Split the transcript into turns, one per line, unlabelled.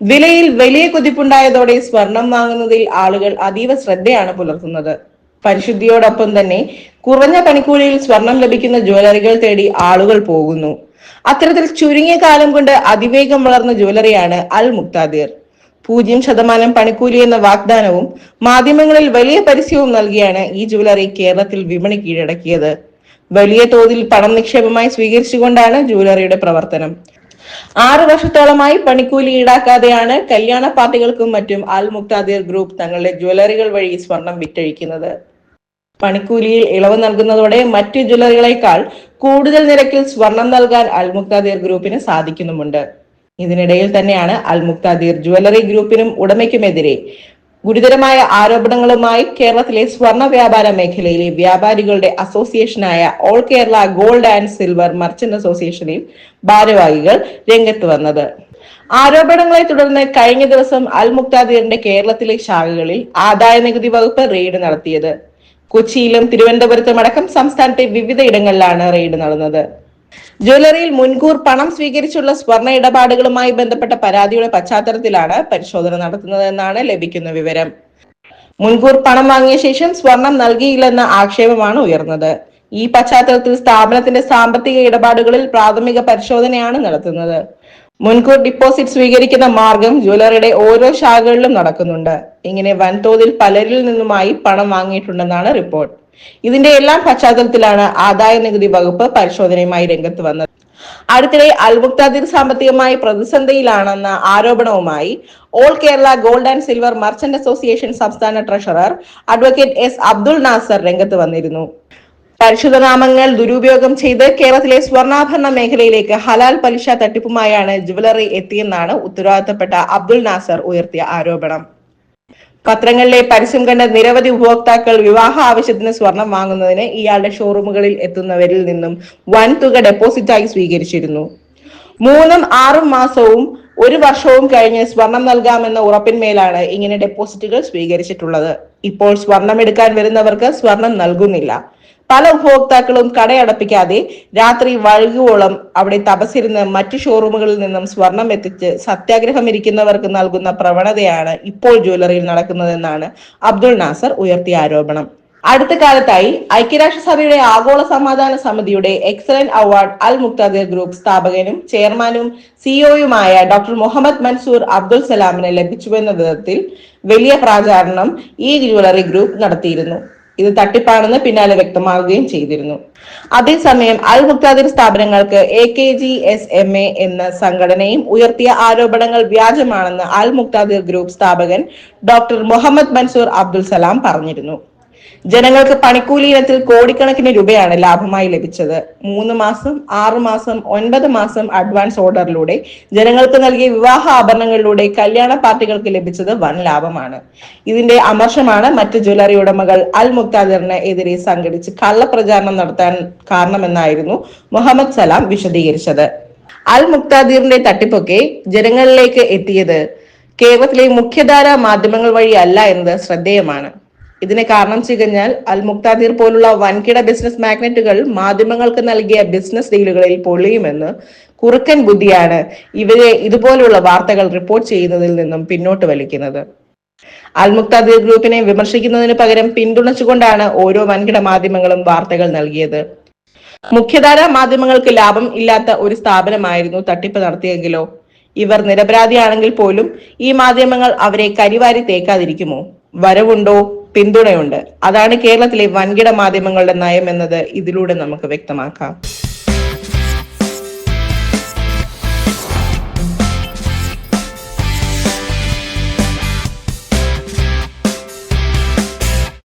വിലയിൽ വലിയ കുതിപ്പുണ്ടായതോടെ സ്വർണം വാങ്ങുന്നതിൽ ആളുകൾ അതീവ ശ്രദ്ധയാണ് പുലർത്തുന്നത്. പരിശുദ്ധിയോടൊപ്പം തന്നെ കുറഞ്ഞ പണിക്കൂലിയിൽ സ്വർണം ലഭിക്കുന്ന ജ്വല്ലറികൾ തേടി ആളുകൾ പോകുന്നു. അത്തരത്തിൽ ചുരുങ്ങിയ കാലം കൊണ്ട് അതിവേഗം വളർന്ന ജ്വല്ലറിയാണ് അൽ മുക്താദിർ. 0% പണിക്കൂലി എന്ന വാഗ്ദാനവും മാധ്യമങ്ങളിൽ വലിയ പരസ്യവും നൽകിയാണ് ഈ ജ്വല്ലറി കേരളത്തിൽ വിപണി കീഴടക്കിയത്. വലിയ തോതിൽ പണം നിക്ഷേപമായി സ്വീകരിച്ചുകൊണ്ടാണ് ജ്വല്ലറിയുടെ പ്രവർത്തനം. 6 വർഷത്തോളമായി പണിക്കൂലി ഈടാക്കാതെയാണ് കല്യാണ പാർട്ടികൾക്കും മറ്റും അൽ മുക്താദിർ ഗ്രൂപ്പ് തങ്ങളുടെ ജ്വല്ലറികൾ വഴി സ്വർണം വിറ്റഴിക്കുന്നത്. പണിക്കൂലിയിൽ ഇളവ് നൽകുന്നതോടെ മറ്റു ജ്വല്ലറികളെക്കാൾ കൂടുതൽ നിരക്കിൽ സ്വർണം നൽകാൻ അൽ മുക്താദിർ ഗ്രൂപ്പിന് സാധിക്കുന്നുമുണ്ട്. ഇതിനിടയിൽ തന്നെയാണ് അൽ മുക്താദിർ ജ്വല്ലറി ഗ്രൂപ്പിനും ഉടമയ്ക്കുമെതിരെ ഗുരുതരമായ ആരോപണങ്ങളുമായി കേരളത്തിലെ സ്വർണ്ണ വ്യാപാര മേഖലയിലെ വ്യാപാരികളുടെ അസോസിയേഷനായ all Kerala gold and silver merchant അസോസിയേഷനിൽ ഭാരവാഹികൾ രംഗത്ത് വന്നത്. ആരോപണങ്ങളെ തുടർന്ന് കഴിഞ്ഞ ദിവസം അൽ മുക്താദിറിന്റെ കേരളത്തിലെ ശാഖകളിൽ ആദായ നികുതി വകുപ്പ് റെയ്ഡ് നടത്തിയത്. കൊച്ചിയിലും തിരുവനന്തപുരത്തും അടക്കം സംസ്ഥാനത്തെ വിവിധ ഇടങ്ങളിലാണ് റെയ്ഡ് നടന്നത്. ജ്വല്ലറിയിൽ മുൻകൂർ പണം സ്വീകരിച്ചുള്ള സ്വർണ്ണ ഇടപാടുകളുമായി ബന്ധപ്പെട്ട പരാതിയുടെ പശ്ചാത്തലത്തിലാണ് പരിശോധന നടത്തുന്നതെന്നാണ് ലഭിക്കുന്ന വിവരം. മുൻകൂർ പണം വാങ്ങിയ ശേഷം സ്വർണം നൽകിയില്ലെന്ന ആക്ഷേപമാണ് ഉയർന്നത്. ഈ പശ്ചാത്തലത്തിൽ സ്ഥാപനത്തിന്റെ സാമ്പത്തിക ഇടപാടുകളിൽ പ്രാഥമിക പരിശോധനയാണ് നടത്തുന്നത്. മുൻകൂർ ഡിപ്പോസിറ്റ് സ്വീകരിക്കുന്ന മാർഗം ജ്വല്ലറിയുടെ ഓരോ ശാഖകളിലും നടക്കുന്നുണ്ട്. ഇങ്ങനെ വൻതോതിൽ പലരിൽ നിന്നുമായി പണം വാങ്ങിയിട്ടുണ്ടെന്നാണ് റിപ്പോർട്ട്. ഇതിന്റെ എല്ലാം പശ്ചാത്തലത്തിലാണ് ആദായ നികുതി വകുപ്പ് പരിശോധനയുമായി രംഗത്ത് വന്നത്. അടുത്തിടെ അൽ മുക്താദിർ സാമ്പത്തികമായി പ്രതിസന്ധിയിലാണെന്ന ആരോപണവുമായി all Kerala gold and silver merchant association സംസ്ഥാന treasurer advocate S Abdul Nasar രംഗത്ത് വന്നിരുന്നു. പരിശുദ്ധനാമങ്ങൾ ദുരുപയോഗം ചെയ്ത് കേരളത്തിലെ സ്വർണ്ണാഭരണ മേഖലയിലേക്ക് ഹലാൽ പലിശ തട്ടിപ്പുമായാണ് ജ്വല്ലറി എത്തിയെന്നാണ് ഉത്തരവാദിത്തപ്പെട്ട അബ്ദുൾ നാസർ ഉയർത്തിയ ആരോപണം. പത്രങ്ങളിലെ പരസ്യം കണ്ട നിരവധി ഉപഭോക്താക്കൾ വിവാഹ ആവശ്യത്തിന് സ്വർണം വാങ്ങുന്നതിന് ഇയാളുടെ ഷോറൂമുകളിൽ എത്തുന്നവരിൽ നിന്നും വൻതുക ഡെപ്പോസിറ്റായി സ്വീകരിച്ചിരുന്നു. 3-6 മാസവും 1 വർഷവും കഴിഞ്ഞ് സ്വർണം നൽകാമെന്ന ഉറപ്പിന്മേലാണ് ഇങ്ങനെ ഡെപ്പോസിറ്റുകൾ സ്വീകരിച്ചിട്ടുള്ളത്. ഇപ്പോൾ സ്വർണം എടുക്കാൻ വരുന്നവർക്ക് സ്വർണം നൽകുന്നില്ല. പല ഉപഭോക്താക്കളും കടയടപ്പിക്കാതെ രാത്രി വൈകുവോളം അവിടെ തപസിരുന്ന് മറ്റു ഷോറൂമുകളിൽ നിന്നും സ്വർണം എത്തിച്ച് സത്യാഗ്രഹം ഇരിക്കുന്നവർക്ക് നൽകുന്ന പ്രവണതയാണ് ഇപ്പോൾ ജ്വല്ലറിയിൽ നടക്കുന്നതെന്നാണ് അബ്ദുൾ നാസർ ഉയർത്തിയ ആരോപണം. അടുത്ത കാലത്തായി ഐക്യരാഷ്ട്രസഭയുടെ ആഗോള സമാധാന സമിതിയുടെ എക്സലന്റ് അവാർഡ് അൽ മുക്താദിർ ഗ്രൂപ്പ് സ്ഥാപകനും ചെയർമാനും സിഇഒയുമായ ഡോക്ടർ മുഹമ്മദ് മൻസൂർ അബ്ദുൽ സലാമിന് ലഭിച്ചുവെന്ന വിധത്തിൽ വലിയ പ്രചാരണം ഈ ജ്വല്ലറി ഗ്രൂപ്പ് നടത്തിയിരുന്നു. ഇത് തട്ടിപ്പാണെന്ന് പിന്നാലെ വ്യക്തമാവുകയും ചെയ്തിരുന്നു. അതേസമയം അൽ മുക്താദിർ സ്ഥാപനങ്ങൾക്ക് AKGSMA എന്ന സംഘടനയും ഉയർത്തിയ ആരോപണങ്ങൾ വ്യാജമാണെന്ന് അൽ മുക്താദിർ ഗ്രൂപ്പ് സ്ഥാപകൻ ഡോക്ടർ മുഹമ്മദ് മൻസൂർ അബ്ദുൽ സലാം പറഞ്ഞിരുന്നു. ജനങ്ങൾക്ക് പണിക്കൂലി ഇനത്തിൽ കോടിക്കണക്കിന് രൂപയാണ് ലാഭമായി ലഭിച്ചത്. 3 മാസം, 6 മാസം, 9 മാസം അഡ്വാൻസ് ഓർഡറിലൂടെ ജനങ്ങൾക്ക് നൽകിയ വിവാഹ ആഭരണങ്ങളിലൂടെ കല്യാണ പാർട്ടികൾക്ക് ലഭിച്ചത് വൻ ലാഭമാണ്. ഇതിന്റെ അമർഷമാണ് മറ്റ് ജ്വല്ലറി ഉടമകൾ അൽ മുക്താദിറിന് എതിരെ സംഘടിച്ച് കള്ളപ്രചാരണം നടത്താൻ കാരണമെന്നായിരുന്നു മുഹമ്മദ് സലാം വിശദീകരിച്ചത്. അൽ മുക്താദിറിന്റെ തട്ടിപ്പൊക്കെ ജനങ്ങളിലേക്ക് എത്തിയത് കേരളത്തിലെ മുഖ്യധാരാ മാധ്യമങ്ങൾ വഴിയല്ല എന്നത് ശ്രദ്ധേയമാണ്. ഇതിന് കാരണം ചികഞ്ഞാൽ അൽ മുക്താദിർ പോലുള്ള വൻകിട ബിസിനസ് മാഗ്നറ്റുകൾ മാധ്യമങ്ങൾക്ക് നൽകിയ ബിസിനസ് ഡീലുകളിൽ പൊളിയുമെന്ന് കുറുക്കൻ ബുദ്ധിയാണ് ഇവരെ ഇതുപോലുള്ള വാർത്തകൾ റിപ്പോർട്ട് ചെയ്യുന്നതിൽ നിന്നും പിന്നോട്ട് വലിക്കുന്നത്. അൽ മുക്താദിർ ഗ്രൂപ്പിനെ വിമർശിക്കുന്നതിന് പകരം പിന്തുണച്ചുകൊണ്ടാണ് ഓരോ വൻകിട മാധ്യമങ്ങളും വാർത്തകൾ നൽകിയത്. മുഖ്യധാരാ മാധ്യമങ്ങൾക്ക് ലാഭം ഇല്ലാത്ത ഒരു സ്ഥാപനമായിരുന്നു തട്ടിപ്പ് നടത്തിയെങ്കിലോ? ഇവർ നിരപരാധിയാണെങ്കിൽ പോലും ഈ മാധ്യമങ്ങൾ അവരെ കരിവാരി തേക്കാതിരിക്കുമോ? വരവുണ്ടോ? പിന്തുണയുണ്ട്. അതാണ് കേരളത്തിലെ വൻകിട മാധ്യമങ്ങളുടെ നയം എന്നത് ഇതിലൂടെ നമുക്ക് വ്യക്തമാക്കാം.